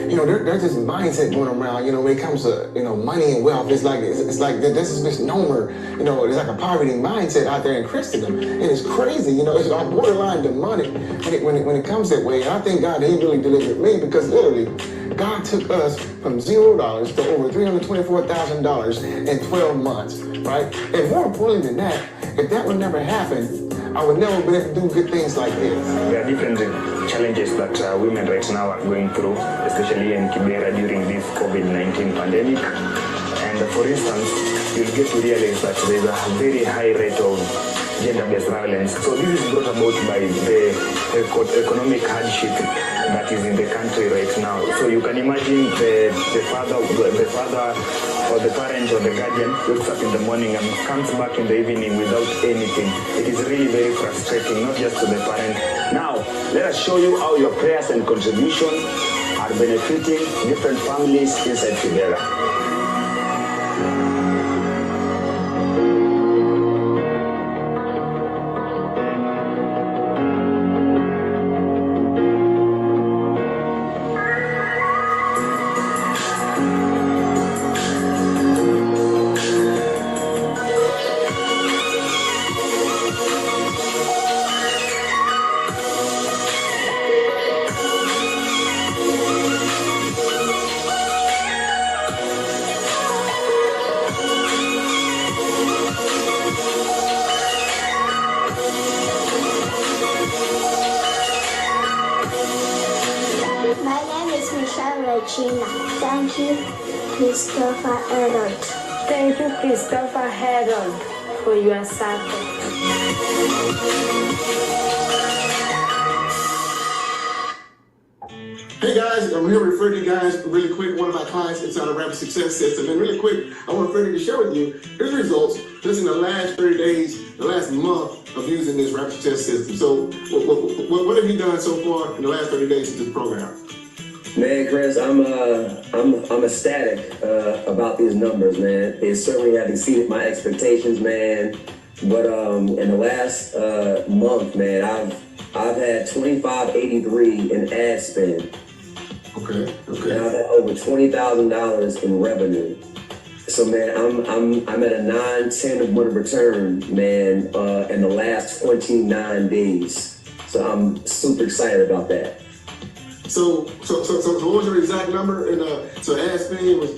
there's this mindset going around, when it comes to, money and wealth. It's like this is misnomer, it's like a poverty mindset out there in Christendom. And it's crazy, it's all borderline demonic when it comes that way. And I thank God that he really delivered me, because literally, God took us from $0 to over $324,000 in 12 months, right? And more importantly than that, if that would never happen, I would never be able to do good things like this. There are different challenges that women right now are going through, especially in Kibera during this COVID-19 pandemic. And for instance, you'll get to realize that there's a very high rate of gender-based violence. So this is brought about by the economic hardship that is in the country right now. So you can imagine the father or the parent or the guardian wakes up in the morning and comes back in the evening without anything. It is really very frustrating, not just to the parent. Now, let us show you how your prayers and contribution are benefiting different families inside Kibera. Thank you, Christopher Harold. Thank you, Christopher Harold, for your support. Hey guys, I'm here to refer to you guys really quick. One of our clients inside of Rapid Success System. And really quick, I want to refer to share with you his results just in the last 30 days, the last month of using this Rapid Success System. So what have you done so far in the last 30 days of this program? Man, Chris, I'm ecstatic about these numbers, man. They certainly have exceeded my expectations, man. But in the last month, man, I've had $25.83 in ad spend. Okay. And I've had over $20,000 in revenue. So, man, I'm at a 9-10 return, man, in the last 29 days. So I'm super excited about that. So what was your exact number? And so ad spend was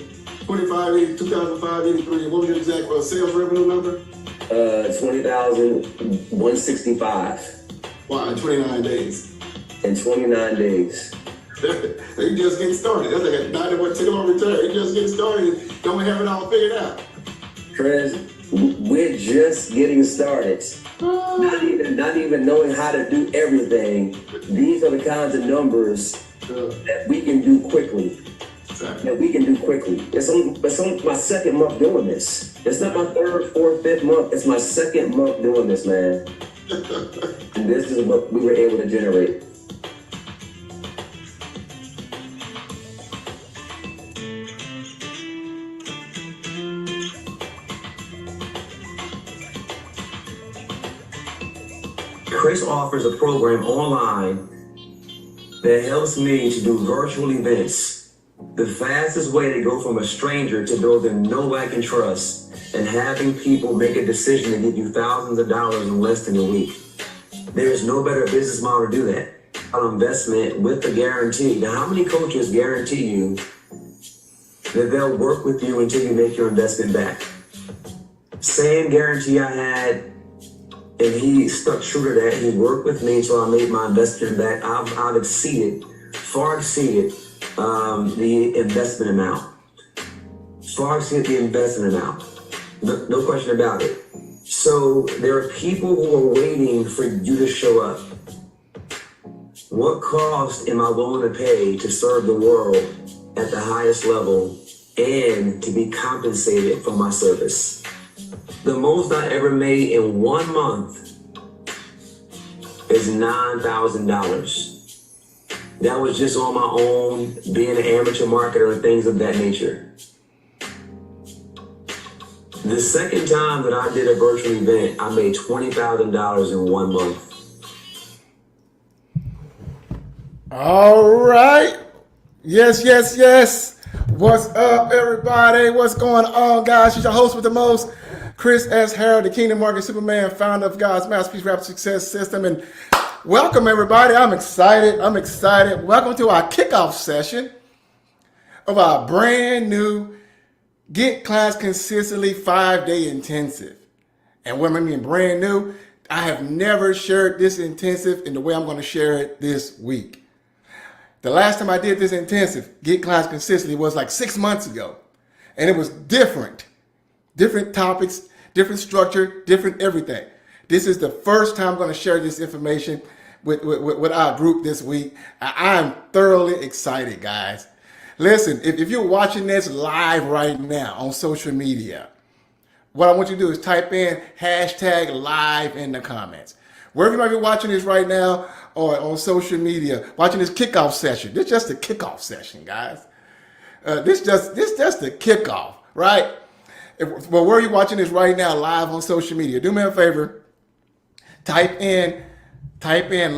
$2,583. What was your exact sales revenue number? $20,165. Wow, in 29 days. In 29 days. You just getting started. That's like a 91 return. You just getting started. Don't have it all figured out. Chris, we're just getting started. Not even knowing how to do everything. These are the kinds of numbers that we can do quickly. It's only my second month doing this. It's not my third, fourth, fifth month. It's my second month doing this, man. And this is what we were able to generate. Chris offers a program online that helps me to do virtual events. The fastest way to go from a stranger to building know, like, and trust, and having people make a decision to give you thousands of dollars in less than a week. There is no better business model to do that. An investment with a guarantee. Now, how many coaches guarantee you that they'll work with you until you make your investment back? Same guarantee I had. And he stuck true to that. He worked with me until I made my investment back. I've far exceeded the investment amount. Far exceeded the investment amount. No question about it. So there are people who are waiting for you to show up. What cost am I willing to pay to serve the world at the highest level and to be compensated for my service? The most I ever made in 1 month is $9,000. That was just on my own, being an amateur marketer and things of that nature. The second time that I did a virtual event, I made $20,000 in 1 month. All right. Yes, yes, yes. What's up, everybody? What's going on, guys? She's your host with the most, Chris S. Harold, the Kingdom Market Superman, founder of God's Masterpiece Rap Success System. And welcome, everybody. I'm excited. Welcome to our kickoff session of our brand new Get Clients Consistently 5-day intensive. And what I mean brand new, I have never shared this intensive in the way I'm going to share it this week. The last time I did this intensive, Get Clients Consistently, was like 6 months ago. And it was different. Different topics, different structure, different everything. This is the first time I'm going to share this information with our group this week. I'm thoroughly excited, guys. Listen, if you're watching this live right now on social media, what I want you to do is type in hashtag live in the comments. Wherever you might be watching this right now or on social media, watching this kickoff session. This is just a kickoff session, guys. This just the kickoff, right? Well, where are you watching this right now live on social media? Do me a favor. Type in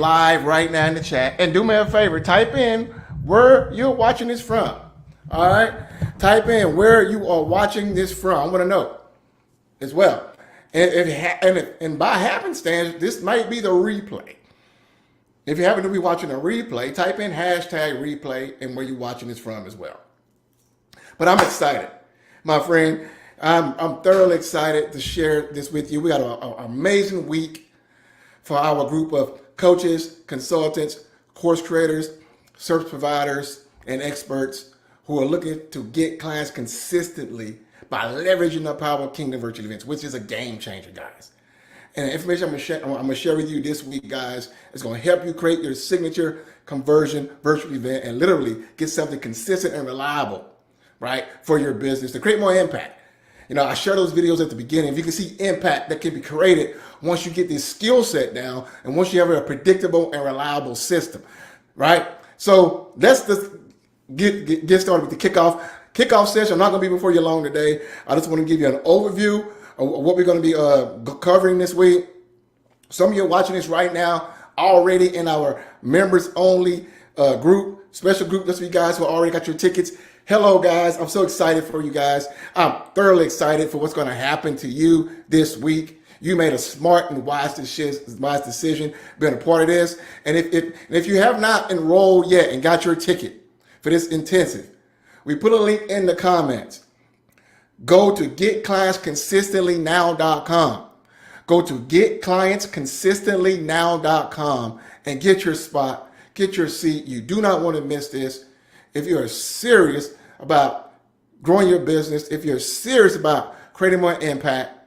live right now in the chat. And do me a favor. Type in where you're watching this from. All right? Type in where you are watching this from. I want to know as well. And by happenstance, this might be the replay. If you happen to be watching a replay, type in hashtag replay and where you're watching this from as well. But I'm excited, my friend. I'm thoroughly excited to share this with you. We got an amazing week for our group of coaches, consultants, course creators, service providers, and experts who are looking to get clients consistently by leveraging the power of Kingdom Virtual Events, which is a game changer, guys. And the information I'm going to share with you this week, guys, is going to help you create your signature conversion virtual event and literally get something consistent and reliable, right, for your business to create more impact. You know, I share those videos at the beginning. If you can see impact that can be created once you get this skill set down and once you have a predictable and reliable system, right? So let's just get started with the kickoff session. I'm not going to be before you long today. I just want to give you an overview of what we're going to be covering this week. Some of you are watching this right now already in our members only group, special group. Those of you guys who already got your tickets. Hello, guys. I'm so excited for you guys. I'm thoroughly excited for what's going to happen to you this week. You made a smart and wise decision being a part of this. And if you have not enrolled yet and got your ticket for this intensive, we put a link in the comments. Go to getclientsconsistentlynow.com. Go to getclientsconsistentlynow.com and get your spot, get your seat. You do not want to miss this. If you're serious about growing your business, if you're serious about creating more impact,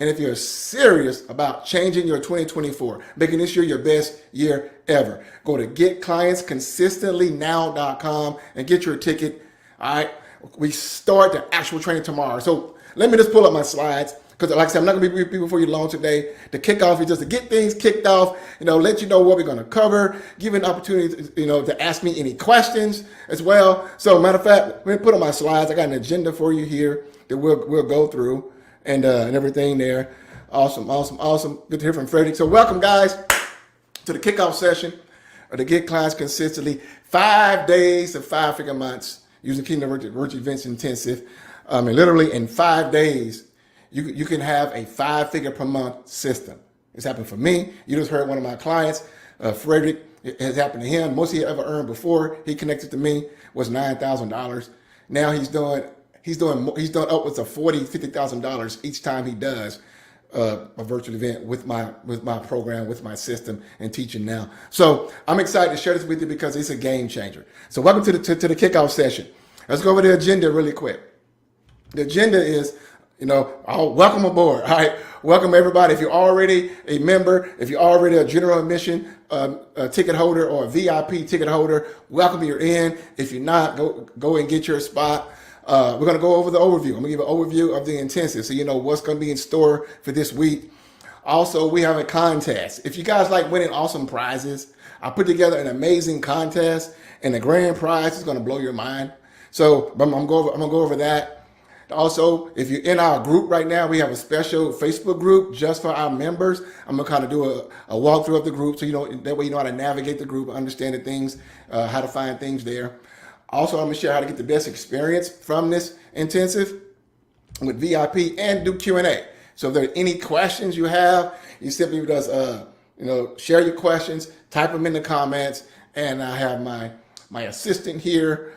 and if you're serious about changing your 2024, making this year your best year ever, go to getclientsconsistentlynow.com and get your ticket. All right, we start the actual training tomorrow. So let me just pull up my slides because, like I said, I'm not going to be before you long today. The kickoff is just to get things kicked off, let you know what we're going to cover, give you an opportunity, to ask me any questions as well. So, matter of fact, let me put on my slides. I got an agenda for you here that we'll go through and everything there. Awesome. Good to hear from Frederick. So, welcome, guys, to the kickoff session of the Get Clients Consistently 5 days of 5-figure months using Kingdom Virtual Events Intensive. And literally in 5 days, you can have a 5-figure per month system. It's happened for me. You just heard one of my clients, Frederick. It has happened to him. Most he ever earned before he connected to me was $9,000. Now he's done upwards of $40,000, $50,000 each time he does a virtual event with my program, with my system and teaching now. So I'm excited to share this with you because it's a game changer. So welcome to the kickoff session. Let's go over the agenda really quick. The agenda is, welcome aboard. All right. Welcome everybody. If you're already a member, if you're already a general admission ticket holder or a VIP ticket holder, welcome, you're in. If you're not, go and get your spot. We're going to go over the overview. I'm going to give an overview of the intensive so you know what's going to be in store for this week. Also, we have a contest. If you guys like winning awesome prizes, I put together an amazing contest, and the grand prize is going to blow your mind. So I'm going to go over that. Also, if you're in our group right now, we have a special Facebook group just for our members. I'm going to kind of do a walkthrough of the group so that way you know how to navigate the group, understand the things, how to find things there. Also, I'm going to share how to get the best experience from this intensive with VIP and do Q&A. So if there are any questions you have, you simply just, share your questions, type them in the comments, and I have my assistant here.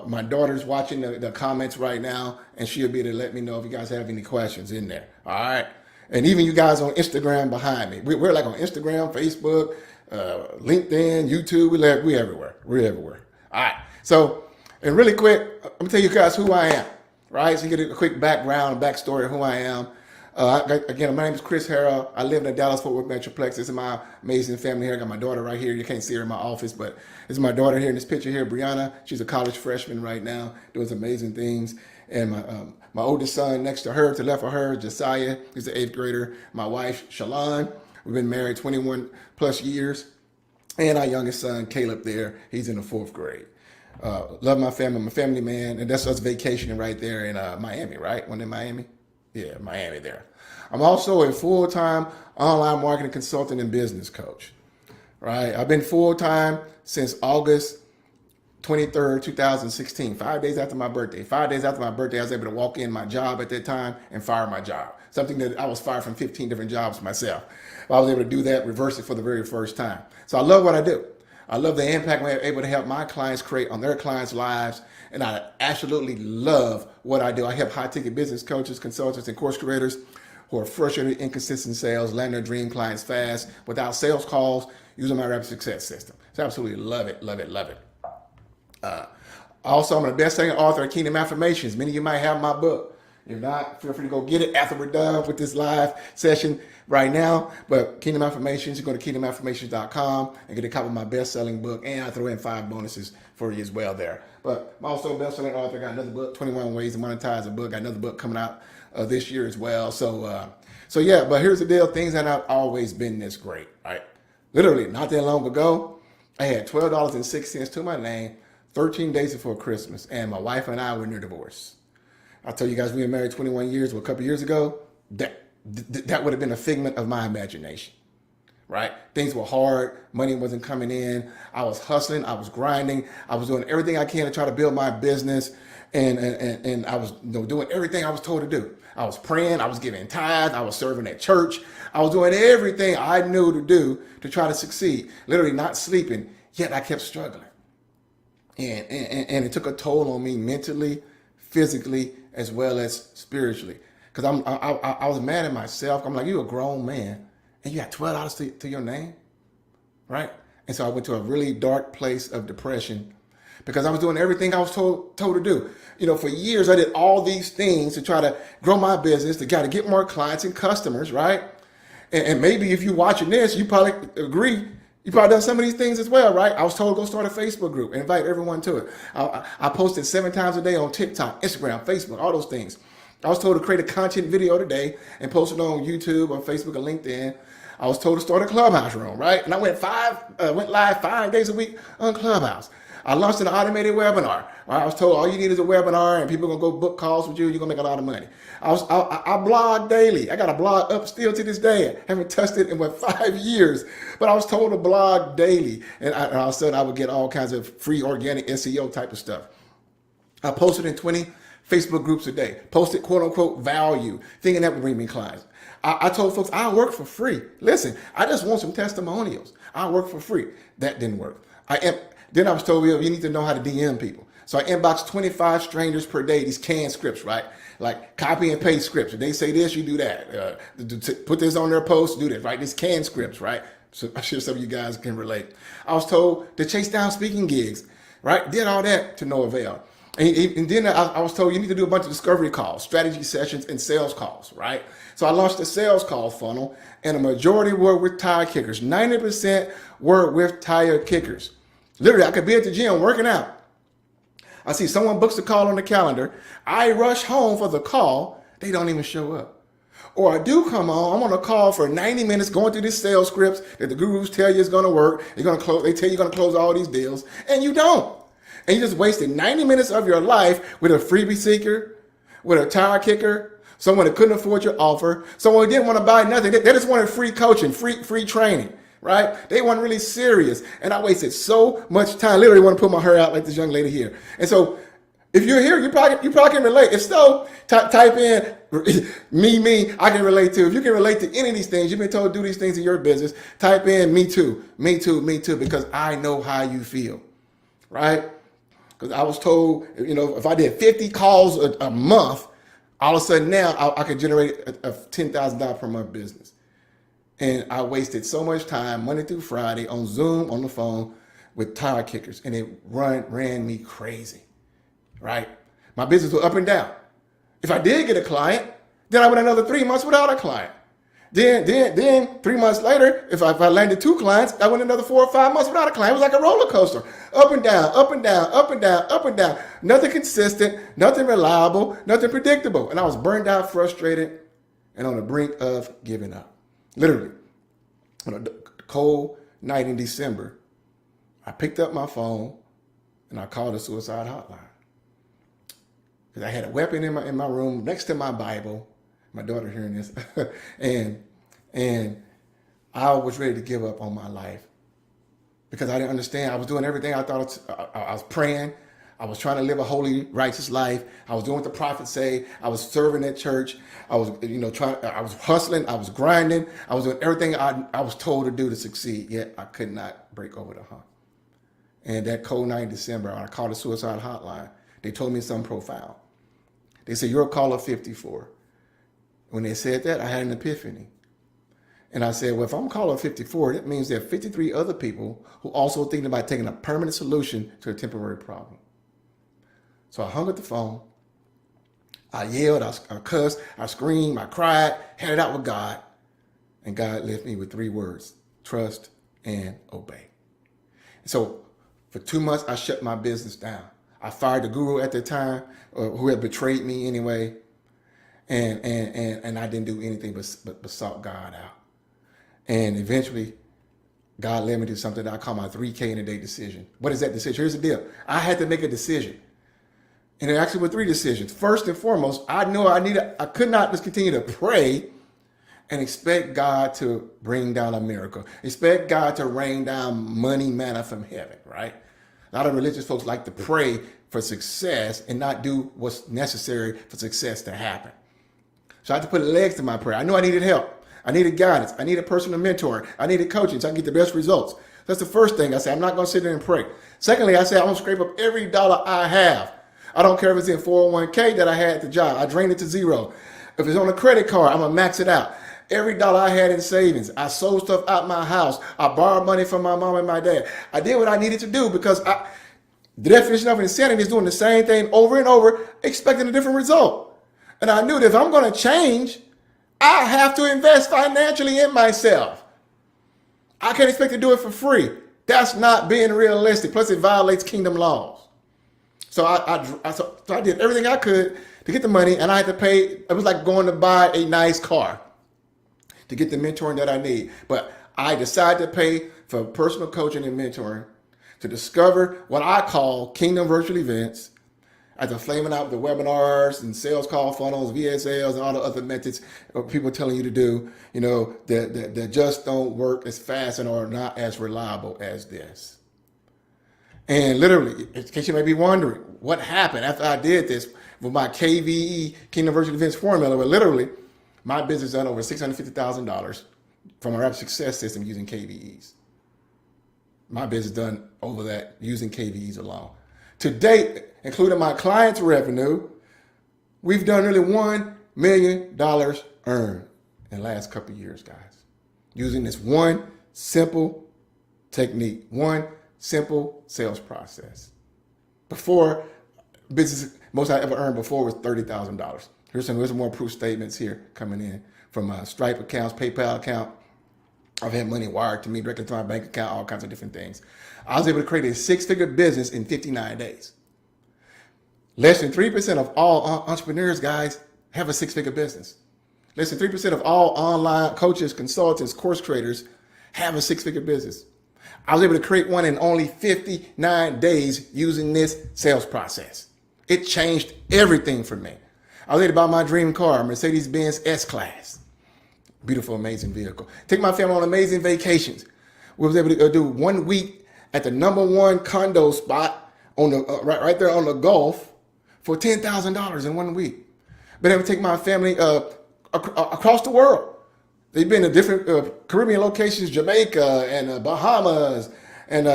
My daughter's watching the comments right now, and she'll be able to let me know if you guys have any questions in there. All right. And even you guys on Instagram behind me. We're like on Instagram, Facebook, LinkedIn, YouTube. We're everywhere. We're everywhere. All right. So, and really quick, let me tell you guys who I am. Right. So you get a quick background, backstory of who I am. Again, my name is Chris Harrell. I live in the Dallas-Fort Worth Metroplex. This is my amazing family here. I got my daughter right here. You can't see her in my office, but this is my daughter here in this picture here, Brianna. She's a college freshman right now, doing some amazing things. And my oldest son next to her, to the left of her, Josiah. He's an 8th grader. My wife, Shalon. We've been married 21 plus years. And our youngest son, Caleb there. He's in the 4th grade. Love my family. I'm a family man. And that's us vacationing right there in Miami, right? One in Miami? Yeah, Miami there. I'm also a full-time online marketing consultant and business coach, right? I've been full-time since August 23rd, 2016, 5 days after my birthday. 5 days after my birthday, I was able to walk in my job at that time and fire my job. Something that I was fired from 15 different jobs myself. I was able to do that, reverse it for the very first time. So I love what I do. I love the impact I'm able to help my clients create on their clients' lives. And I absolutely love what I do. I help high-ticket business coaches, consultants, and course creators who are frustrated, inconsistent sales, land their dream clients fast without sales calls using my rapid success system. So I absolutely love it, love it, love it. Also, I'm a best-selling author of Kingdom Affirmations. Many of you might have my book. If not, feel free to go get it after we're done with this live session right now. But Kingdom Affirmations, you go to kingdomaffirmations.com and get a copy of my best-selling book. And I throw in 5 bonuses for you as well there. But I'm also a best-selling author. Got another book, 21 Ways to Monetize a Book. Got another book coming out this year as well. So yeah, but here's the deal. Things have not always been this great, right? Literally, not that long ago, I had $12.06 to my name 13 days before Christmas. And my wife and I were near divorce. I told you guys we were married 21 years, well, a couple years ago. That would have been a figment of my imagination, right? Things were hard. Money wasn't coming in. I was hustling. I was grinding. I was doing everything I can to try to build my business. And I was doing everything I was told to do. I was praying. I was giving tithes. I was serving at church. I was doing everything I knew to do to try to succeed. Literally not sleeping, yet I kept struggling. And it took a toll on me mentally, physically, as well as spiritually. Because I was mad at myself. I'm like, you're a grown man and you got $12 to your name, right? And so I went to a really dark place of depression because I was doing everything I was told to do. For years I did all these things to try to grow my business, to try to get more clients and customers, right? And maybe if you're watching this, you probably agree. You probably done some of these things as well, right? I was told to go start a Facebook group and invite everyone to it. I posted 7 times a day on TikTok, Instagram, Facebook, all those things. I was told to create a content video today and post it on YouTube, on Facebook, or LinkedIn. I was told to start a Clubhouse room, right? And I went live 5 days a week on Clubhouse. I launched an automated webinar. Right? I was told all you need is a webinar and people are going to go book calls with you. You're going to make a lot of money. I blog daily. I got a blog up still to this day. I haven't touched it in 5 years. But I was told to blog daily. And all of a sudden I would get all kinds of free organic SEO type of stuff. I posted in 20 Facebook groups a day. Posted quote unquote value, thinking that would bring me clients. I told folks I work for free. Listen, I just want some testimonials. I work for free. That didn't work. Then I was told, you need to know how to DM people. So I inboxed 25 strangers per day, these canned scripts, right? Like copy and paste scripts. If they say this, you do that. Put this on their post, do this, right? These canned scripts, right? So I'm sure some of you guys can relate. I was told to chase down speaking gigs, right? Did all that to no avail. And then I was told you need to do a bunch of discovery calls, strategy sessions, and sales calls, right? So I launched a sales call funnel, and a majority were with tire kickers. 90% were with tire kickers. Literally, I could be at the gym working out. I see someone books a call on the calendar. I rush home for the call. They don't even show up. Or I do come on. I'm on a call for 90 minutes going through these sales scripts that the gurus tell you is going to work. They're going to close. They tell you you're going to close all these deals, and you don't. And you just wasted 90 minutes of your life with a freebie seeker, with a tire kicker, someone that couldn't afford your offer, someone who didn't want to buy nothing. They just wanted free coaching, free training. right? They weren't really serious. And I wasted so much time. Literally want to pull my hair out like this young lady here. And so if you're here, you probably can relate. If so, type in me, I can relate to. If you can relate to any of these things, you've been told to do these things in your business, type in me too, because I know how you feel, right? Because I was told, if I did 50 calls a month, all of a sudden now I could generate a $10,000 per month business. And I wasted so much time Monday through Friday on Zoom, on the phone with tire kickers, and it ran me crazy, right? My business was up and down. If I did get a client, then I went another 3 months without a client. Then 3 months later, if I landed 2 clients, I went another 4 or 5 months without a client. It was like a roller coaster, up and down, up and down, up and down, up and down. Nothing consistent, nothing reliable, nothing predictable. And I was burned out, frustrated, and on the brink of giving up. Literally, on a cold night in December, I picked up my phone and I called the suicide hotline. Because I had a weapon in my room next to my Bible. My daughter hearing this, and I was ready to give up on my life because I didn't understand. I was doing everything I thought. I was praying. I was trying to live a holy, righteous life. I was doing what the prophets say. I was serving at church. I was, I was hustling. I was grinding. I was doing everything I was told to do to succeed. Yet I could not break over the hump. And that cold night in December, I called the suicide hotline. They told me something profound. They said, "You're a caller 54. When they said that, I had an epiphany. And I said, well, if I'm caller 54, that means there are 53 other people who also thinking about taking a permanent solution to a temporary problem. So I hung up the phone. I yelled, I cussed, I screamed, I cried, had it out with God. And God left me with 3 words: trust and obey. And so for 2 months, I shut my business down. I fired the guru at the time, who had betrayed me anyway. And I didn't do anything but sought God out. And eventually, God led me to something that I call my 3K in a day decision. What is that decision? Here's the deal. I had to make a decision. And it actually were 3 decisions. First and foremost, I knew I could not just continue to pray and expect God to bring down a miracle. Expect God to rain down money manna from heaven, right? A lot of religious folks like to pray for success and not do what's necessary for success to happen. So I had to put legs to my prayer. I knew I needed help. I needed guidance. I needed personal mentoring. I needed coaching so I can get the best results. That's the first thing I said. I'm not going to sit there and pray. Secondly, I said I'm going to scrape up every dollar I have. I don't care if it's in 401k that I had at the job. I drained it to zero. If it's on a credit card, I'm going to max it out. Every dollar I had in savings, I sold stuff out my house. I borrowed money from my mom and my dad. I did what I needed to do because the definition of insanity is doing the same thing over and over, expecting a different result. And I knew that if I'm going to change, I have to invest financially in myself. I can't expect to do it for free. That's not being realistic. Plus, it violates kingdom laws. So I did everything I could to get the money, and I had to pay. It was like going to buy a nice car to get the mentoring that I need. But I decided to pay for personal coaching and mentoring to discover what I call kingdom virtual events. After flaming out the webinars and sales call funnels, VSLs, and all the other methods of people telling you to do, that just don't work as fast and are not as reliable as this. And literally, in case you may be wondering, what happened after I did this with my KVE, Kingdom Virtual Events formula, where literally my business done over $650,000 from a rapid success system using KVEs. My business done over that using KVEs alone. To date, including my clients' revenue, we've done nearly $1 million earned in the last couple of years, guys, using this one simple technique, one simple sales process. Before, business, most I ever earned before was $30,000. Here's some more proof statements here coming in from Stripe accounts, PayPal account. I've had money wired to me directly to my bank account, all kinds of different things. I was able to create a 6-figure business in 59 days. Less than 3% of all entrepreneurs, guys, have a 6-figure business. Less than 3% of all online coaches, consultants, course creators have a 6-figure business. I was able to create one in only 59 days using this sales process. It changed everything for me. I was able to buy my dream car, Mercedes-Benz S-Class. Beautiful, amazing vehicle. Take my family on amazing vacations. We was able to do 1 week at the #1 condo spot on the right there on the Gulf for $10,000 in 1 week. Been able to take my family across the world. They've been to different Caribbean locations, Jamaica and Bahamas and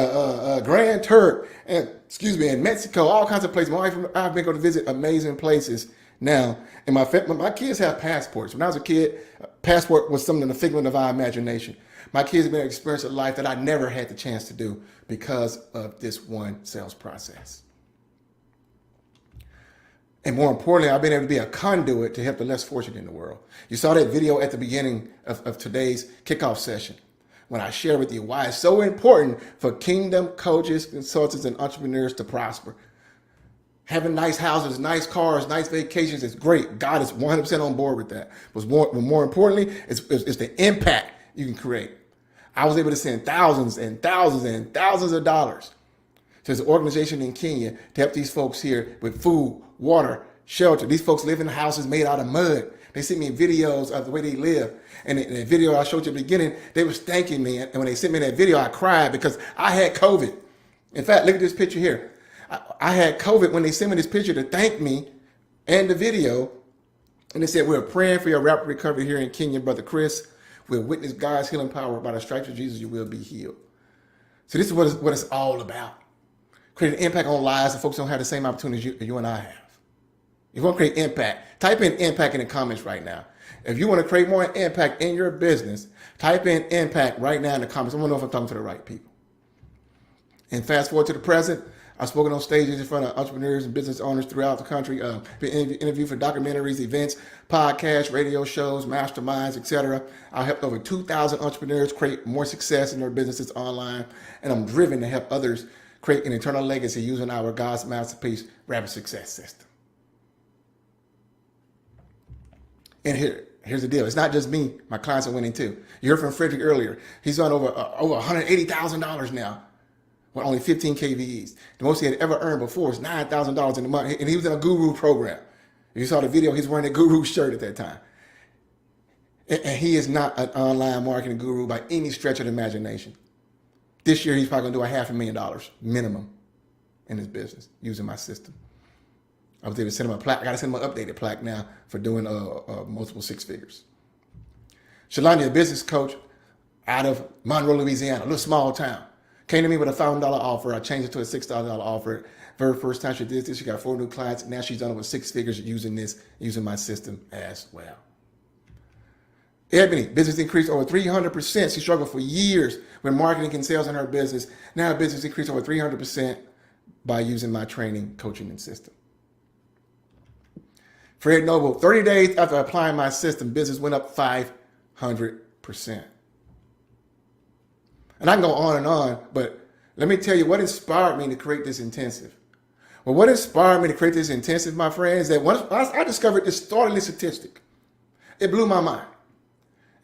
Grand Turk and and Mexico, all kinds of places. My wife, I've been going to visit amazing places now. And my kids have passports. When I was a kid, a passport was something in the figment of our imagination. My kids have been able to experience a life that I never had the chance to do because of this one sales process. And more importantly, I've been able to be a conduit to help the less fortunate in the world. You saw that video at the beginning of today's kickoff session when I share with you why it's so important for kingdom coaches, consultants, and entrepreneurs to prosper. Having nice houses, nice cars, nice vacations is great. God is 100% on board with that. But more importantly, it's the impact you can create. I was able to send thousands and thousands and thousands of dollars to this organization in Kenya to help these folks here with food, water, shelter. These folks live in houses made out of mud. They sent me videos of the way they live. And in the video I showed you at the beginning, they was thanking me. And when they sent me that video, I cried because I had COVID. In fact, look at this picture here. I had COVID when they sent me this picture to thank me and the video. And they said, we're praying for your rapid recovery here in Kenya, Brother Chris. We'll witness God's healing power. By the stripes of Jesus, you will be healed. So this is what it's all about. Create an impact on lives that folks don't have the same opportunities you and I have. If you want to create impact, type in impact in the comments right now. If you want to create more impact in your business, type in impact right now in the comments. I want to know if I'm talking to the right people. And fast forward to the present, I've spoken on stages in front of entrepreneurs and business owners throughout the country, been interviewed for documentaries, events, podcasts, radio shows, masterminds, etc. I've helped over 2,000 entrepreneurs create more success in their businesses online, and I'm driven to help others create an eternal legacy using our God's masterpiece rapid success system. And here's the deal. It's not just me. My clients are winning too. You heard from Frederick earlier. He's on over $180,000 now with only 15 KVEs. The most he had ever earned before was $9,000 in a month. And he was in a guru program. If you saw the video, he's wearing a guru shirt at that time. And he is not an online marketing guru by any stretch of the imagination. This year, he's probably going to do $500,000 minimum in his business using my system. I was able to send him a plaque. I got to send him an updated plaque now for doing multiple six figures. Shalani, a business coach out of Monroe, Louisiana, a little small town, came to me with a $500 offer. I changed it to a $6,000 offer. Very first time she did this, she got 4 new clients. Now she's done over 6 figures using my system as well. Ebony, business increased over 300%. She struggled for years with marketing and sales in her business. Now her business increased over 300% by using my training, coaching, and system. Fred Noble, 30 days after applying my system, business went up 500%. And I can go on, but let me tell you what inspired me to create this intensive. Well, what inspired me to create this intensive, my friends, that once I discovered this startling statistic, it blew my mind.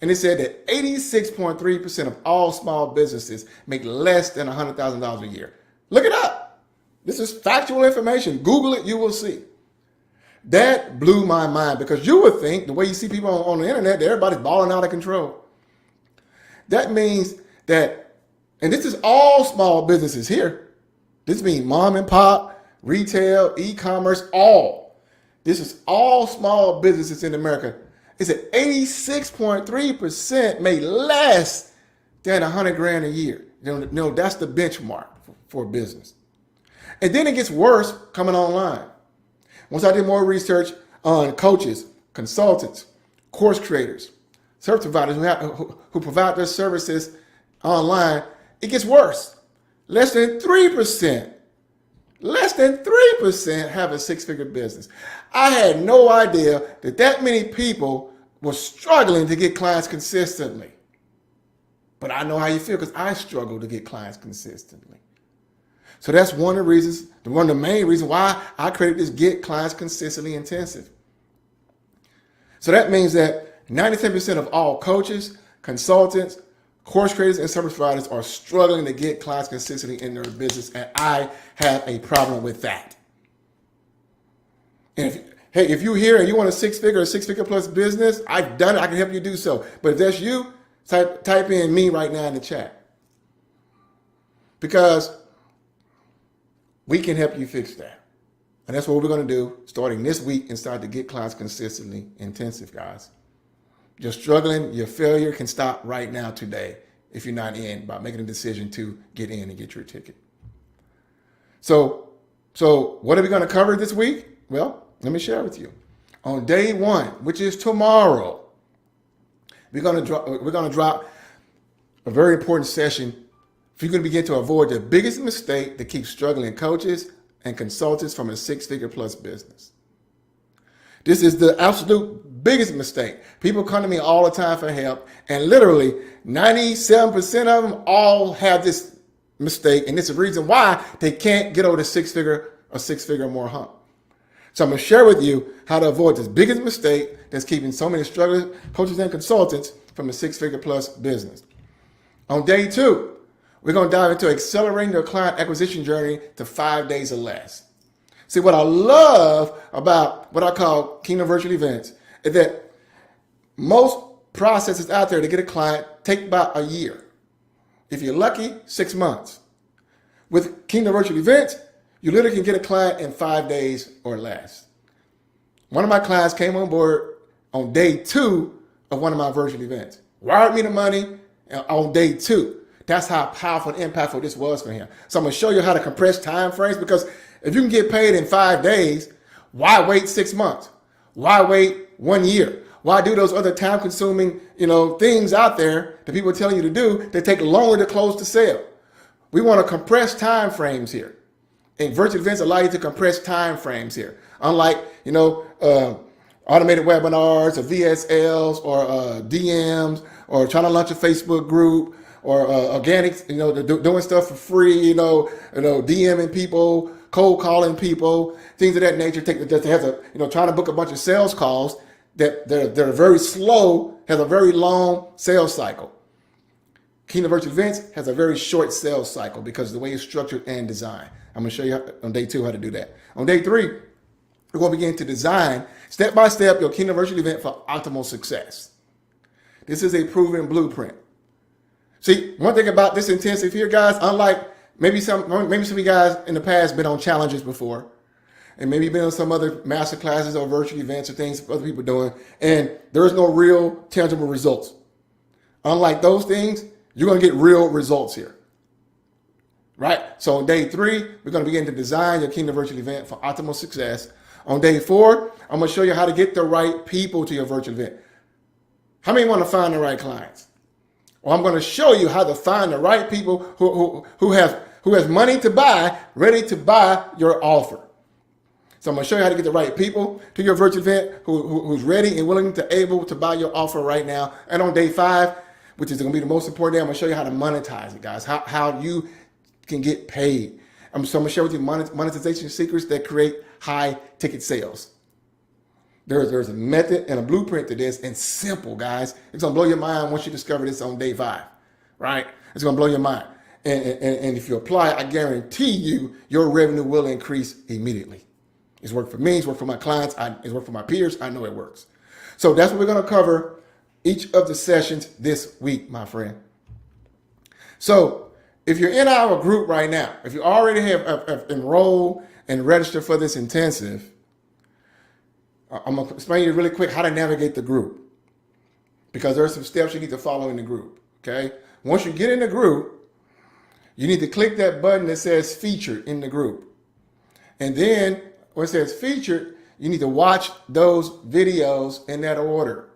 And it said that 86.3% of all small businesses make less than $100,000 a year. Look it up. This is factual information. Google it, you will see. That blew my mind because you would think the way you see people on the internet, that everybody's balling out of control. That means that, and this is all small businesses here. This means mom and pop, retail, e-commerce, all. This is all small businesses in America. It's at 86.3% made less than $100,000 a year. You know, that's the benchmark for business. And then it gets worse coming online. Once I did more research on coaches, consultants, course creators, service providers who provide their services online, it gets worse. Less than 3% have a 6-figure business. I had no idea that many people were struggling to get clients consistently. But I know how you feel because I struggle to get clients consistently. So that's one of the main reasons why I created this Get Clients Consistently Intensive. So that means that 97% of all coaches, consultants, course creators, and service providers are struggling to get clients consistently in their business, and I have a problem with that. And if you're here and you want a 6-figure plus business, I've done it. I can help you do so. But if that's you, type in me right now in the chat. because we can help you fix that. And that's what we're going to do starting this week and start to get clients consistently intensive, guys. You're struggling, your failure can stop right now today if you're not in by making a decision to get in and get your ticket. So what are we going to cover this week? Well, let me share with you. On day 1, which is tomorrow, we're going to drop a very important session if you're going to begin to avoid the biggest mistake that keeps struggling coaches and consultants from a 6-figure plus business. This is the absolute biggest mistake. People come to me all the time for help, and literally 97% of them all have this mistake, and it's the reason why they can't get over the 6-figure or 6-figure or more hump. So I'm going to share with you how to avoid this biggest mistake that's keeping so many struggling coaches and consultants from a 6-figure plus business. On day 2, we're going to dive into accelerating your client acquisition journey to 5 days or less. See, what I love about what I call Kingdom Virtual Events is that most processes out there to get a client take about a year. If you're lucky, 6 months. With Kingdom Virtual Events, you literally can get a client in 5 days or less. One of my clients came on board on day 2 of one of my virtual events. Wired me the money on day 2. That's how powerful and impactful this was for him. So I'm going to show you how to compress time frames, because if you can get paid in 5 days, why wait 6 months? Why wait 1 year? Why do those other time-consuming, things out there that people are telling you to do that take longer to close the sale? We want to compress time frames here. And virtual events allow you to compress time frames here. Unlike, automated webinars or VSLs or DMs or trying to launch a Facebook group or organics, doing stuff for free, DMing people, cold calling people, things of that nature. Trying to book a bunch of sales calls that are very slow, has a very long sales cycle. Kingdom Virtual Events has a very short sales cycle because of the way it's structured and designed. I'm going to show you on day 2 how to do that. On day 3, we're going to begin to design step by step your Kingdom Virtual Event for optimal success. This is a proven blueprint. See, one thing about this intensive here, guys, unlike maybe some of you guys in the past been on challenges before, and maybe been on some other master classes or virtual events or things other people are doing, and there is no real tangible results. Unlike those things, you're going to get real results here. Right? So on day 3, we're going to begin to design your Kingdom Virtual Event for optimal success. On day 4, I'm going to show you how to get the right people to your virtual event. How many want to find the right clients? Well, I'm going to show you how to find the right people who have money to buy, ready to buy your offer. So I'm going to show you how to get the right people to your virtual event who's ready and willing to able to buy your offer right now. And on day 5, which is going to be the most important day, I'm going to show you how to monetize it, guys, how you can get paid. So I'm going to share with you monetization secrets that create high ticket sales. There's a method and a blueprint to this, and simple, guys. It's going to blow your mind once you discover this on day 5, right? It's going to blow your mind. And if you apply, I guarantee you, your revenue will increase immediately. It's worked for me. It's worked for my clients. It's worked for my peers. I know it works. So that's what we're going to cover each of the sessions this week, my friend. So if you're in our group right now, if you already have enrolled and registered for this intensive, I'm going to explain to you really quick how to navigate the group, because there are some steps you need to follow in the group, okay? Once you get in the group, you need to click that button that says featured in the group. And then when it says featured, you need to watch those videos in that order,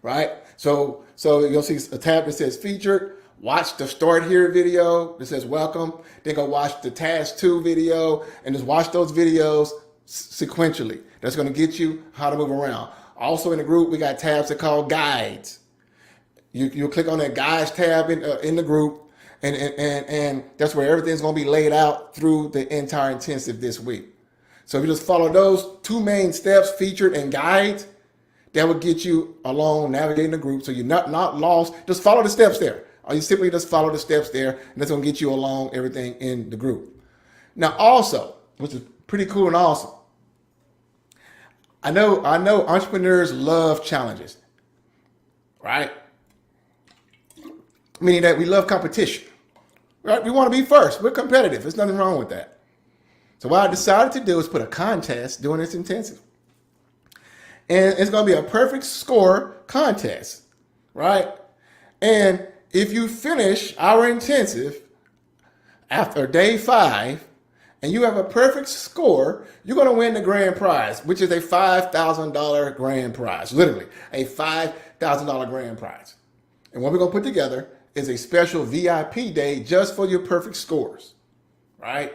right? So you'll see a tab that says featured. Watch the Start Here video that says welcome. Then go watch the Task 2 video, and just watch those videos sequentially. That's going to get you how to move around. Also in the group, we got tabs that call guides. You'll click on that guides tab in the group, and that's where everything's going to be laid out through the entire intensive this week. So if you just follow those 2 main steps, featured and guides, that will get you along navigating the group, so you're not lost. Just follow the steps there. Or you simply just follow the steps there, and that's going to get you along everything in the group. Now also, which is pretty cool and awesome, I know entrepreneurs love challenges, right? Meaning that we love competition, right? We want to be first. We're competitive. There's nothing wrong with that. So what I decided to do is put a contest during this intensive. And it's going to be a perfect score contest, right? And if you finish our intensive after day 5 and you have a perfect score, you're going to win the grand prize, which is a $5,000 grand prize, literally a $5,000 grand prize. And what we're going to put together is a special VIP day just for your perfect scores, right?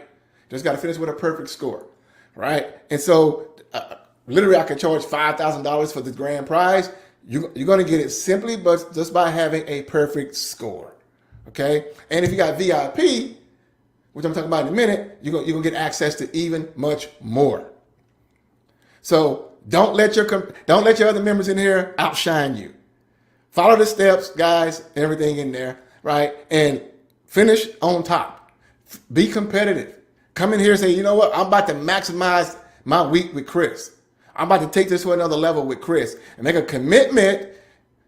Just got to finish with a perfect score, right? And so literally I could charge $5,000 for the grand prize. You're going to get it simply but just by having a perfect score, okay? And if you got VIP, which I'm talking about in a minute, you're going to get access to even much more. So don't let your other members in here outshine you. Follow the steps, guys, and everything in there, right? And finish on top. Be competitive. Come in here and say, you know what? I'm about to maximize my week with Chris. I'm about to take this to another level with Chris and make a commitment.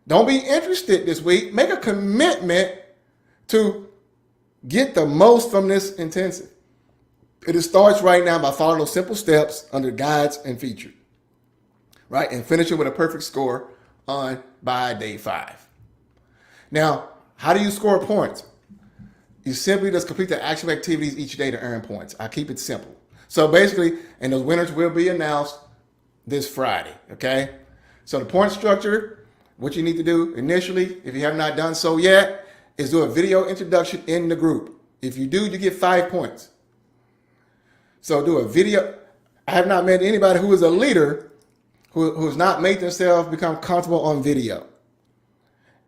Don't be interested this week. Make a commitment to get the most from this intensive. It starts right now by following those simple steps under guides and featured, right? And finish it with a perfect score by day 5. Now, how do you score points? You simply just complete the action activities each day to earn points. I keep it simple. So basically, and those winners will be announced this Friday, okay? So the point structure, what you need to do initially, if you have not done so yet, is do a video introduction in the group. If you do, you get 5 points. So do a video. I have not met anybody who is a leader who has not made themselves become comfortable on video.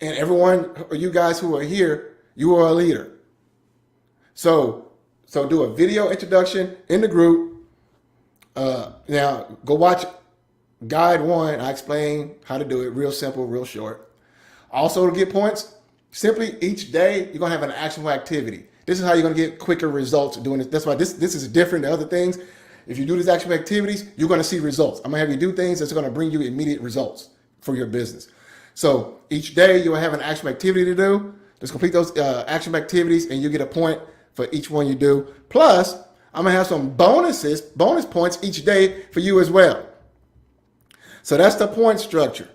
And everyone, you guys who are here, you are a leader. So do a video introduction in the group. Now go watch guide 1. I explain how to do it, real simple, real short. Also to get points, simply each day you're gonna have an actionable activity. This is how you're gonna get quicker results doing this. That's why this is different than other things. If you do these actionable activities, you're gonna see results. I'm gonna have you do things that's gonna bring you immediate results for your business. So each day you'll have an action activity to do. Just complete those action activities and you get a point for each one you do. Plus, I'm gonna have some bonus points each day for you as well. So that's the point structure.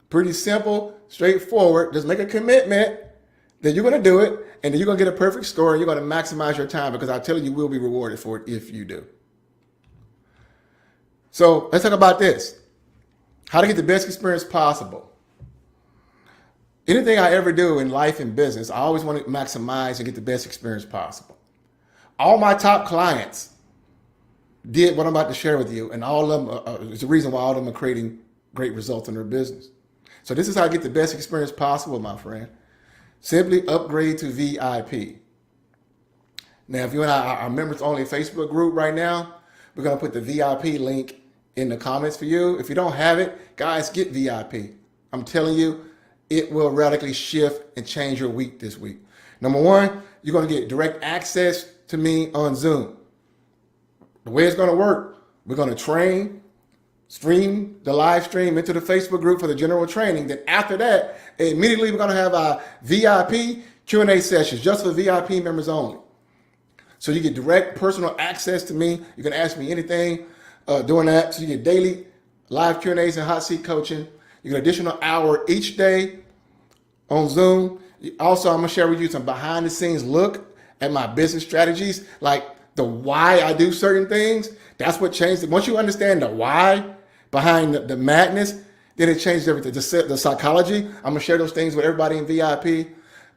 Pretty simple, straightforward. Just make a commitment that you're gonna do it, and then you're gonna get a perfect score, and you're gonna maximize your time, because I tell you will be rewarded for it if you do. So let's talk about this. How to get the best experience possible. Anything I ever do in life and business, I always want to maximize and get the best experience possible. All my top clients did what I'm about to share with you, and all of them is the reason why all of them are creating great results in their business. So this is how I get the best experience possible, my friend. Simply upgrade to VIP. Now, if you're in our members only Facebook group right now, we're going to put the VIP link in the comments for you. If you don't have it, guys, get VIP. I'm telling you, it will radically shift and change your week this week. Number 1, you're going to get direct access to me on Zoom. The way it's going to work, we're going to stream the live stream into the Facebook group for the general training. Then after that, immediately we're going to have our VIP Q&A sessions just for VIP members only. So you get direct personal access to me. You can ask me anything during that. So you get daily live Q&As and hot seat coaching. You get an additional hour each day on Zoom. Also, I'm going to share with you some behind the scenes look at my business strategies, like the why I do certain things. That's what changed it. Once you understand the why behind the madness, then it changed everything. The psychology, I'm going to share those things with everybody in VIP.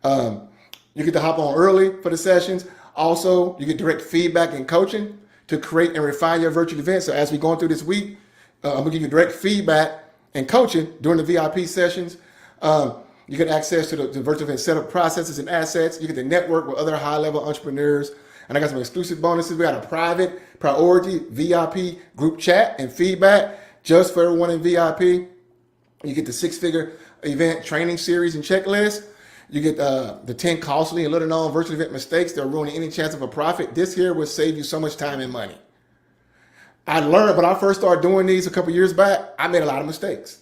You get to hop on early for the sessions. Also, you get direct feedback and coaching to create and refine your virtual event. So as we're going through this week, I'm going to give you direct feedback and coaching during the VIP sessions. You get access to the virtual event setup processes and assets. You get to network with other high-level entrepreneurs. And I got some exclusive bonuses. We got a private priority VIP group chat and feedback just for everyone in VIP. You get the 6-figure event training series and checklist. You get the 10 costly and little-known virtual event mistakes that are ruining any chance of a profit. This here will save you so much time and money. I learned when I first started doing these a couple years back, I made a lot of mistakes.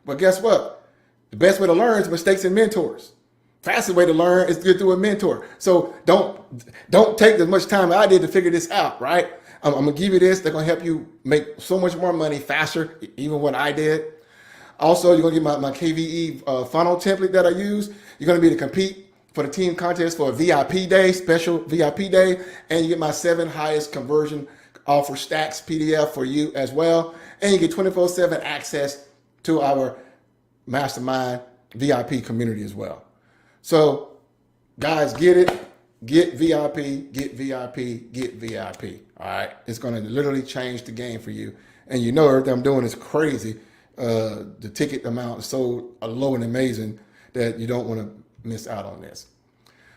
But guess what? The best way to learn is mistakes and mentors. Fastest way to learn is to get through a mentor. So don't take as much time as I did to figure this out, right? I'm gonna give you this. They're gonna help you make so much more money faster, even what I did. Also, you're gonna get my KVE funnel template that I use. You're gonna be able to compete for the team contest for a VIP day, special VIP day, and you get my 7 highest conversion offer stacks PDF for you as well. And you get 24/7 access to our mastermind VIP community as well. So, guys, get it. Get VIP, get VIP, get VIP. All right. It's going to literally change the game for you. And you know everything I'm doing is crazy. The ticket amount is so low and amazing that you don't want to miss out on this.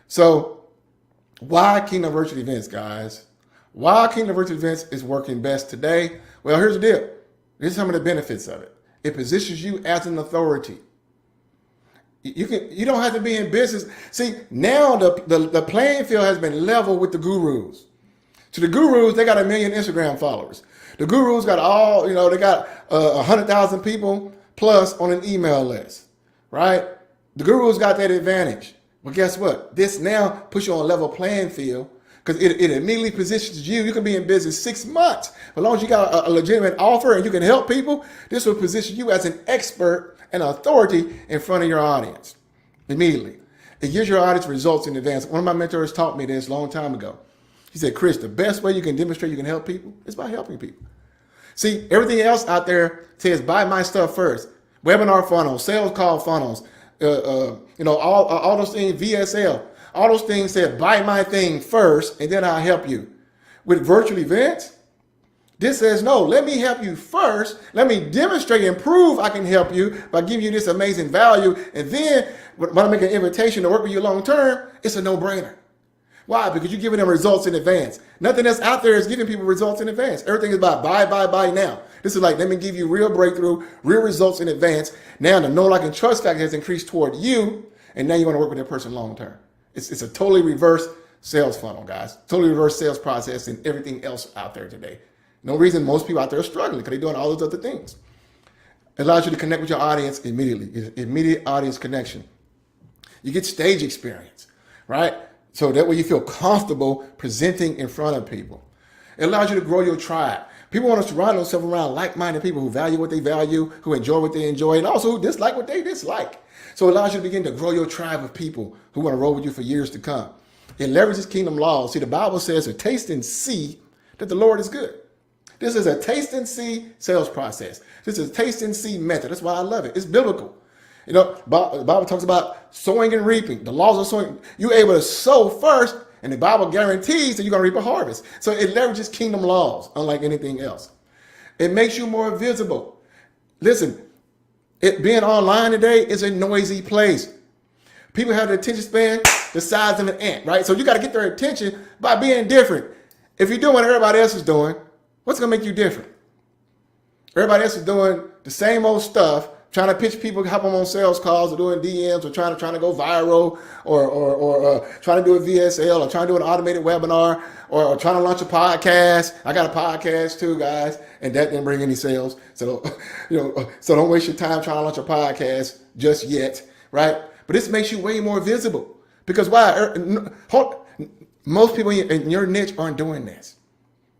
So, why Kingdom Virtual Events, guys? Why Kingdom Virtual Events is working best today? Well, here's the deal. Here's some of the benefits of it. It positions you as an authority. You don't have to be in business. See, now the playing field has been leveled with the gurus. So the gurus, they got 1 million Instagram followers. The gurus got they got 100,000 people plus on an email list, right? The gurus got that advantage. Well, guess what? This now puts you on a level playing field because it immediately positions you. You can be in business 6 months. As long as you got a legitimate offer and you can help people, this will position you as an expert and authority in front of your audience immediately. It gives your audience results in advance. One of my mentors taught me this a long time ago. He said, Chris, the best way you can demonstrate you can help people is by helping people. See, everything else out there says buy my stuff first. Webinar funnels, sales call funnels, all those things, VSL, all those things said buy my thing first and then I'll help you. With virtual events, this says, no, let me help you first. Let me demonstrate and prove I can help you by giving you this amazing value. And then when I make an invitation to work with you long term, it's a no-brainer. Why? Because you're giving them results in advance. Nothing else out there is giving people results in advance. Everything is about buy now. This is like, let me give you real breakthrough, real results in advance. Now the know, like, and trust factor has increased toward you. And now you want to work with that person long term. It's a totally reverse sales funnel, guys. Totally reverse sales process and everything else out there today. No reason most people out there are struggling because they're doing all those other things. It allows you to connect with your audience immediately. Immediate audience connection. You get stage experience, right? So that way you feel comfortable presenting in front of people. It allows you to grow your tribe. People want to surround themselves around like-minded people who value what they value, who enjoy what they enjoy, and also who dislike what they dislike. So it allows you to begin to grow your tribe of people who want to roll with you for years to come. It leverages kingdom laws. See, the Bible says to taste and see that the Lord is good. This is a taste and see sales process. This is a taste and see method. That's why I love it. It's biblical. You know, the Bible talks about sowing and reaping. The laws of sowing. You're able to sow first, and the Bible guarantees that you're going to reap a harvest. So it leverages kingdom laws, unlike anything else. It makes you more visible. Listen, being online today is a noisy place. People have the attention span the size of an ant, right? So you got to get their attention by being different. If you're doing what everybody else is doing, what's going to make you different? Everybody else is doing the same old stuff, trying to pitch people, help them on sales calls, or doing DMs, or trying to go viral, or trying to do a VSL, or trying to do an automated webinar, or trying to launch a podcast. I got a podcast too, guys, and that didn't bring any sales. So, so don't waste your time trying to launch a podcast just yet, right? But this makes you way more visible because why? Most people in your niche aren't doing this.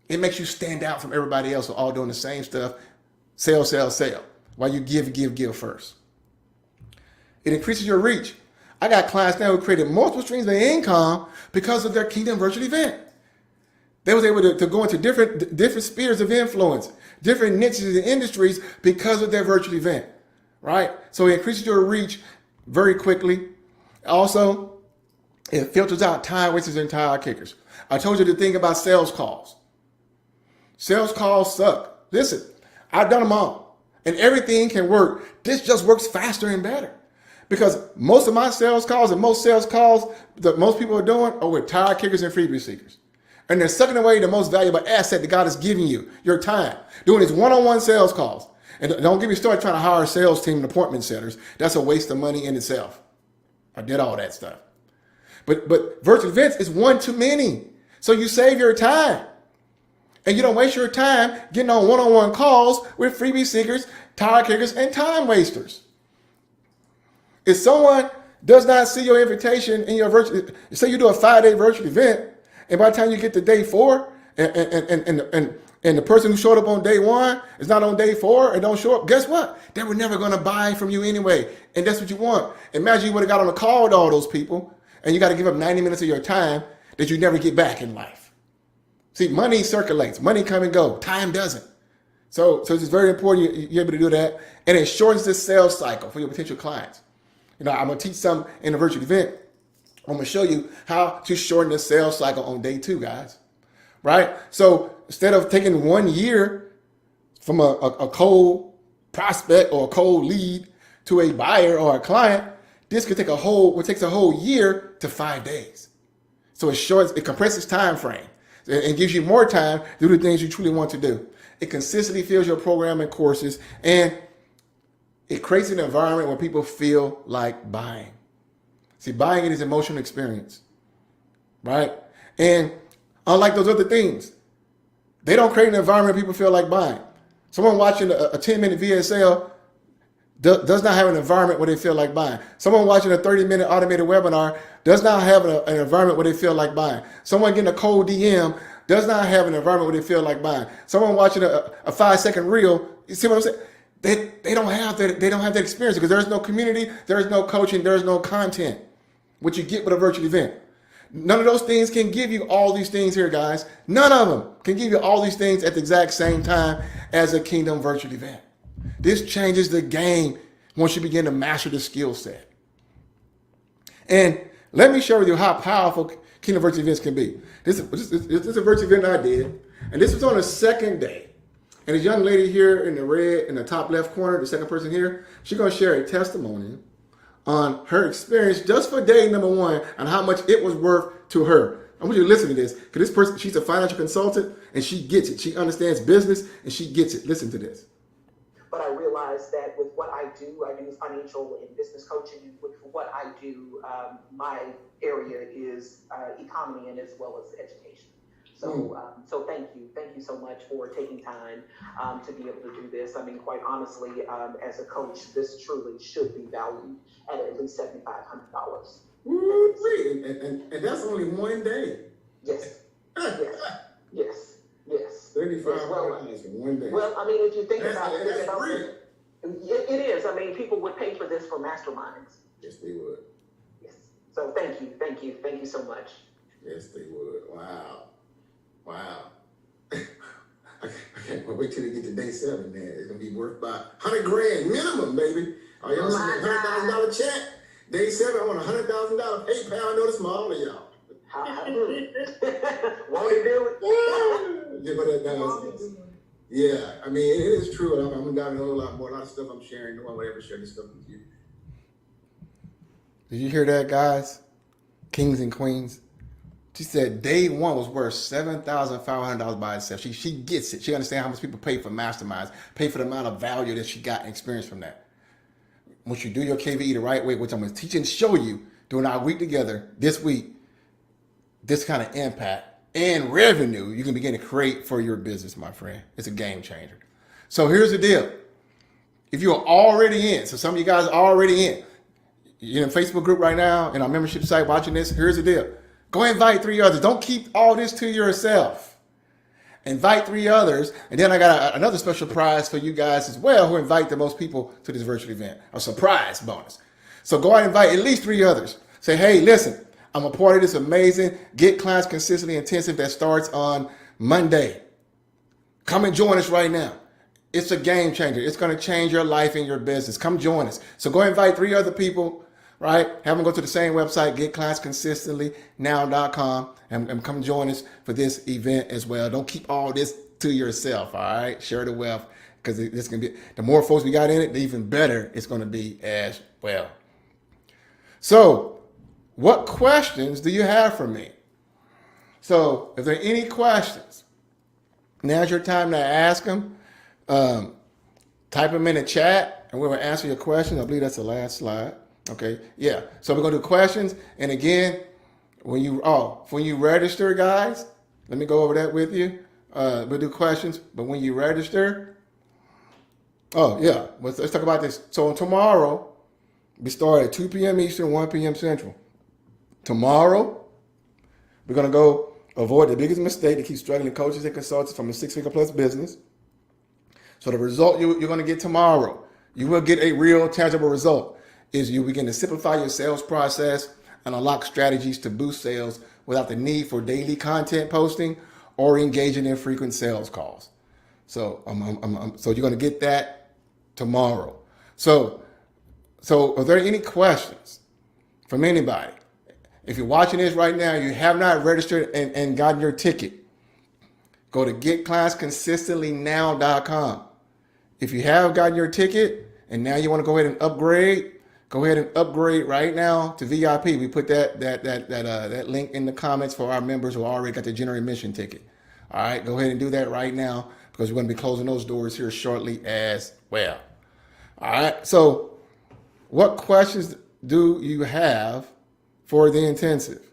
It makes you stand out from everybody else who are all doing the same stuff. Sell, sell, sell. While you give first. It increases your reach. I got clients now who created multiple streams of income because of their Kingdom Virtual event. They was able to go into different spheres of influence, different niches and industries because of their virtual event, right? So it increases your reach very quickly. Also, it filters out time wasters and tire kickers. I told you the thing about sales calls. Sales calls suck. Listen, I've done them all. And everything can work. This just works faster and better. Because most of my sales calls and most sales calls that most people are doing are with tire kickers and freebie seekers. And they're sucking away the most valuable asset that God is giving you, your time. Doing these one-on-one sales calls. And don't get me started trying to hire a sales team and appointment setters. That's a waste of money in itself. I did all that stuff. But virtual events is one too many. So you save your time. And you don't waste your time getting on one-on-one calls with freebie seekers, tire kickers, and time wasters. If someone does not see your invitation in your virtual, say you do a 5-day virtual event, and by the time you get to day 4, and the person who showed up on day 1 is not on day 4 and don't show up, guess what? They were never going to buy from you anyway. And that's what you want. Imagine you would have got on a call with all those people and you got to give up 90 minutes of your time that you never get back in life. See, money circulates. Money come and go. Time doesn't. So it's very important you're able to do that. And it shortens the sales cycle for your potential clients. I'm going to teach some in a virtual event. I'm going to show you how to shorten the sales cycle on day 2, guys. Right? So instead of taking 1 year from a cold prospect or a cold lead to a buyer or a client, this could take takes a whole year to 5 days. So it compresses time frame and gives you more time to do the things you truly want to do. It consistently fills your program and courses, and it creates an environment where people feel like buying. See, buying it is an emotional experience, right? And unlike those other things, they don't create an environment where people feel like buying. Someone watching a 10-minute VSL does not have an environment where they feel like buying. Someone watching a 30-minute automated webinar does not have an environment where they feel like buying. Someone getting a cold DM does not have an environment where they feel like buying. Someone watching a 5-second reel, you see what I'm saying? They don't have that experience because there's no community, there's no coaching, there's no content, which you get with a virtual event. None of those things can give you all these things here, guys. None of them can give you all these things at the exact same time as a Kingdom virtual event. This changes the game once you begin to master the skill set. And let me share with you how powerful Kingdom virtual events can be. This is a virtual event I did, and this was on the second day. And this young lady here in the red, in the top left corner, the second person here, she's going to share a testimony on her experience just for day number 1 and how much it was worth to her. I want you to listen to this because this person, she's a financial consultant and she gets it. She understands business and she gets it. Listen to this. But I realized that with what I do financial and business coaching. With what I do, my area is economy and as well as education. So thank you so much for taking time to be able to do this. I mean, quite honestly, as a coach, this truly should be valued at least $7,500. And that's only 1 day. Yes. Yes. $35 in 1 day. Well, I mean, if you think about it, that's free. It is. I mean, people would pay for this for masterminds. Yes, they would. Yes. So thank you so much. Yes, they would. Wow. I can't wait till they get to day 7, man. It's gonna be worth about $100,000 minimum, baby. Are y'all seeing $100,000 check? Day 7, I want $100,000 PayPal. I know this from all of y'all. Won't he do it? Yeah, but that yeah, I mean, it is true. I'm diving a whole lot more. A lot of stuff I'm sharing. No one will ever share this stuff with you. Did you hear that, guys? Kings and queens. She said day 1 was worth $7,500 by itself. She gets it. She understands how much people pay for masterminds, pay for the amount of value that she got and experience from that. Once you do your KVE the right way, which I'm going to teach and show you during our week together this week, this kind of impact and revenue you can begin to create for your business, my friend. It's a game changer. So here's the deal. If you're already in, so some of you guys are already in, you're in a Facebook group right now, in our membership site watching this, here's the deal. Go invite 3 others. Don't keep all this to yourself. Invite 3 others. And then I got another special prize for you guys as well who invite the most people to this virtual event. A surprise bonus. So go out and invite at least 3 others. Say, hey, listen, I'm a part of this amazing Get Clients Consistently Intensive that starts on Monday. Come and join us right now. It's a game changer. It's going to change your life and your business. Come join us. So go invite 3 other people, right? Have them go to the same website, getclientsconsistentlynow.com, and come join us for this event as well. Don't keep all this to yourself, all right? Share the wealth, because this can be, the more folks we got in it, the even better it's going to be as well. So, what questions do you have for me? So, if there are any questions, now's your time to ask them. Type them in the chat, and we'll answer your questions. I believe that's the last slide. Okay, yeah. So we're gonna do questions, and again, when you register, guys, let me go over that with you. We'll do questions, but when you register, let's talk about this. So tomorrow, We start at 2 p.m. Eastern, 1 p.m. Central. Tomorrow, we're going to go avoid the biggest mistake that keeps struggling coaches and consultants from a 6-figure plus business. So the result you're going to get tomorrow, you will get a real tangible result, is you begin to simplify your sales process and unlock strategies to boost sales without the need for daily content posting or engaging in frequent sales calls. So so you're going to get that tomorrow. So are there any questions from anybody? If you're watching this right now, you have not registered and gotten your ticket, go to getclassconsistentlynow.com. If you have gotten your ticket and now you want to go ahead and upgrade, go ahead and upgrade right now to VIP. We put that link in the comments for our members who already got the January Mission ticket. All right, go ahead and do that right now because we're going to be closing those doors here shortly as well. All right, so what questions do you have for the intensive?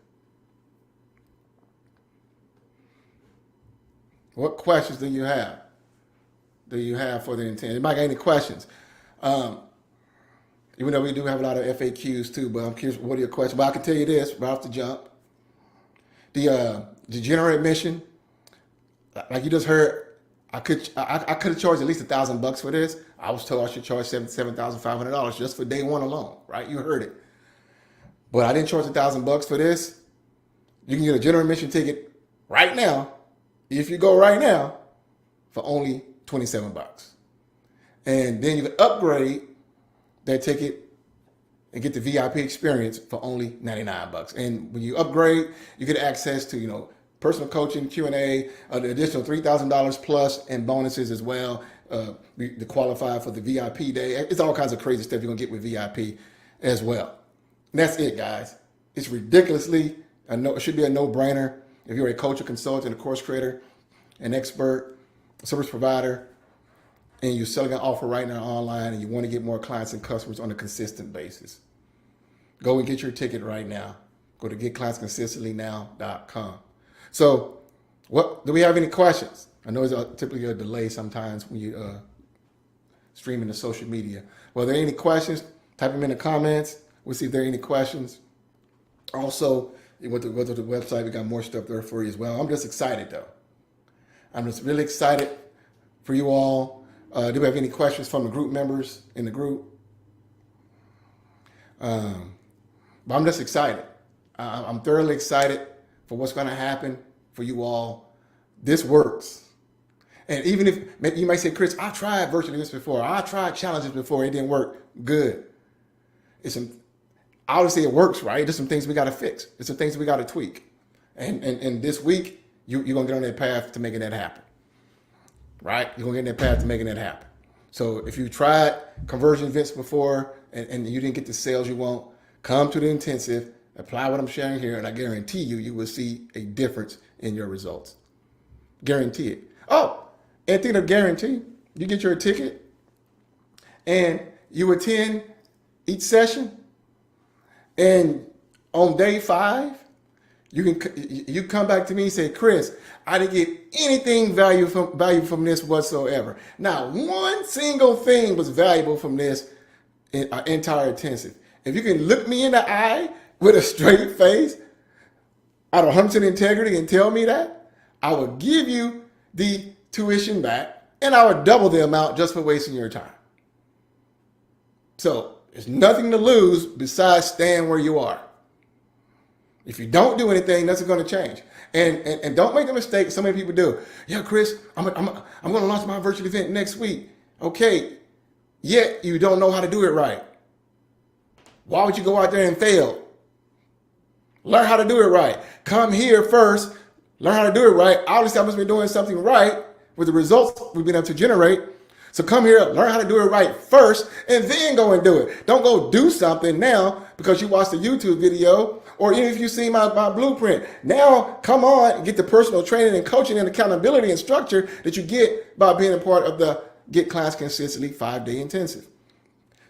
What questions do you have? For the intensive? Anybody got any questions? Even though we do have a lot of FAQs too, but I'm curious, what are your questions? But I can tell you this right off the jump. The January Mission, like you just heard, I could have charged at least $1,000 for this. I was told I should charge $7,500 just for day one alone, right? You heard it. But I didn't charge $1,000 for this. You can get a January Mission ticket right now, if you go right now, for only $27. And then you can upgrade that ticket and get the VIP experience for only $99. And when you upgrade, you get access to, personal coaching, Q&A, the additional $3,000 plus and bonuses as well to qualify for the VIP day. It's all kinds of crazy stuff you're going to get with VIP as well. And that's it, guys. It's ridiculously, it should be a no-brainer. If you're a coach, a consultant, a course creator, an expert, a service provider, and you're selling an offer right now online and you want to get more clients and customers on a consistent basis, go and get your ticket right now. Go to getclassconsistentlynow.com. So do we have any questions? I know there's typically a delay sometimes when you streaming to social media. Well, are there any questions? Type them in the comments. We'll see if there are any questions. Also, you want to go to the website. We got more stuff there for you as well. I'm just excited, though. I'm just really excited for you all. Do we have any questions from the group members in the group? But I'm just excited. I'm thoroughly excited for what's going to happen for you all. This works. And even if you might say, Chris, I tried virtual events before. I tried challenges before. It didn't work. Good. I would say it works, right? There's some things we got to fix. There's some things we got to tweak. And this week, you're going to get on that path to making that happen. Right? You're going to get in that path to making that happen. So if you tried conversion events before and you didn't get the sales you want, come to the intensive, apply what I'm sharing here, and I guarantee you will see a difference in your results. Guarantee it. Oh, and think of guarantee. You get your ticket and you attend each session, and on day 5, you come back to me and say, Chris, I didn't get anything value from this whatsoever. Not one single thing was valuable from this entire intensive. If you can look me in the eye with a straight face, out of 100% integrity, and tell me that, I will give you the tuition back, and I would double the amount just for wasting your time. So there's nothing to lose besides staying where you are. If you don't do anything, nothing's going to change. And don't make the mistake so many people do. Yeah, Chris, I'm going to launch my virtual event next week. Okay, yet you don't know how to do it right. Why would you go out there and fail? Learn how to do it right. Come here first, learn how to do it right. Obviously, I must be doing something right with the results we've been able to generate. So come here, learn how to do it right first, and then go and do it. Don't go do something now because you watched a YouTube video, or even if you see my blueprint. Now, come on and get the personal training and coaching and accountability and structure that you get by being a part of the Get Class Consistently 5-day intensive.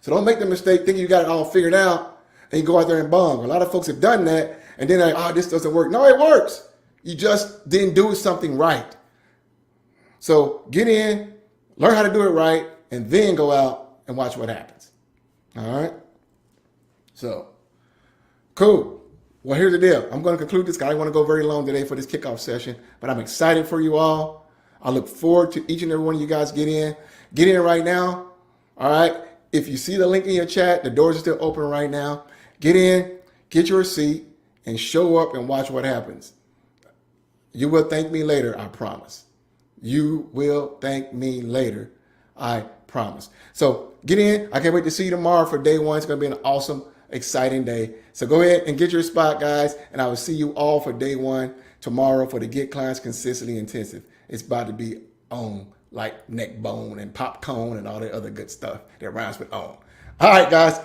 So don't make the mistake thinking you got it all figured out and you go out there and bung. A lot of folks have done that, and then they're like, this doesn't work. No, it works. You just didn't do something right. So get in, learn how to do it right, and then go out and watch what happens. All right? So, cool. Well, here's the deal. I'm going to conclude this. I don't want to go very long today for this kickoff session, but I'm excited for you all. I look forward to each and every one of you guys get in. Get in right now. All right. If you see the link in your chat, the doors are still open right now. Get in, get your seat, and show up and watch what happens. You will thank me later, I promise. You will thank me later, I promise. So get in. I can't wait to see you tomorrow for day one. It's going to be an awesome, exciting day. So go ahead and get your spot, guys, and I will see you all for day one tomorrow for the Get Clients Consistently Intensive. It's about to be on like neck bone and popcorn and all that other good stuff that rhymes with on. All right, guys.